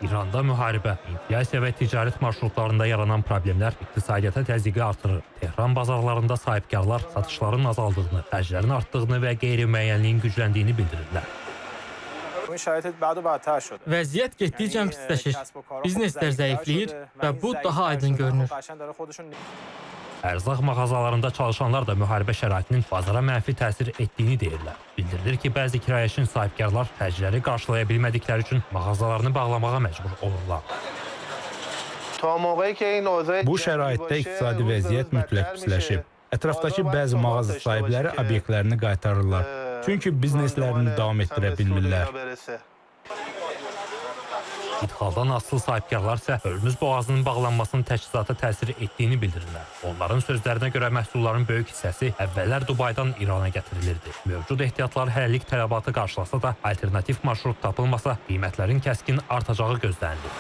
İranda müharibə, inflyasiya və ticarət marşrutlarında yaranan problemlər iqtisadiyyata təzyiqi artırır. Tehran bazarlarında sahibkarlar satışların azaldığını, xərclərin artdığını və qeyri-müəyyənliyin gücləndiyini bildirirlər. Vəziyyət getdikcə pisləşir. Bizneslər zəifləyir və bu daha aydın görünür. Ərzaq mağazalarında çalışanlar da müharibə şəraitinin bazara mənfi təsir etdiyini deyirlər. Bildirilir ki, bəzi kirayəşin sahibkarlar xərcləri qarşılaya bilmədikləri üçün mağazalarını bağlamağa məcbur olurlar. Bu şəraitdə iqtisadi vəziyyət mütləq pisləşib. Ətrafdakı bəzi mağaza sahibləri obyektlərini qaytarırlar. Çünki bizneslərini davam etdirə bilmirlər. İdxaldan asılı sahibkarlar isə Hörmüz boğazının bağlanmasının təchizata təsir etdiyini bildirirlər. Onların sözlərinə görə məhsulların böyük hissəsi əvvəllər Dubaydan İrana gətirilirdi. Mövcud ehtiyatlar hələlik tələbatı qarşılasa da, alternativ marşrut tapılmasa, qiymətlərin kəskin artacağı gözlənilir.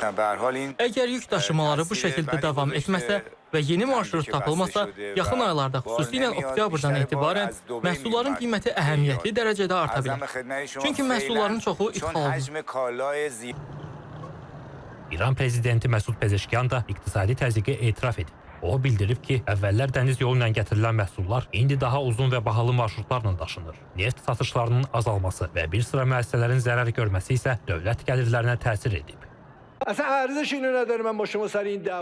Əgər yük daşımaları bu şəkildə davam etməsə və yeni marşrut tapılmasa, yaxın aylarda, xüsusilə oktyabrdan etibarən məhsulların qiyməti əhəmiyyətli dərəcədə arta bilər. Çünki məhsulların çoxu ithal olunur. İran prezidenti Məsud Pezeşkiyan da iqtisadi təzyiqi etiraf edib. O bildirib ki, əvvəllər dəniz yolu ilə gətirilən məhsullar indi daha uzun və bahalı marşrutlarla daşınır. Neft satışlarının azalması və bir sıra müəssisələrin zərər görməsi isə dövlət gəlirlərinə təsir edib.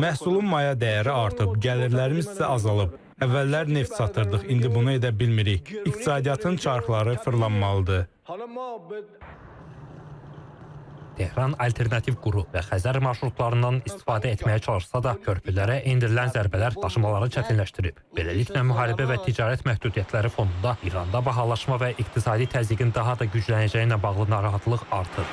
Məhsulun maya dəyəri artıb, gəlirlərimiz isə azalıb. Əvvəllər neft satırdıq, indi bunu edə bilmirik. İqtisadiyyatın çarxları fırlanmalıdır. Tehran alternativ quru və Xəzər marşrutlarından istifadə etməyə çalışsa da, körpülərə endirilən zərbələr daşımaları çətinləşdirib. Beləliklə, müharibə və ticarət məhdudiyyətləri fonunda İranda bahalaşma və iqtisadi təzyiqin daha da güclənəcəyi ilə bağlı narahatlıq artır.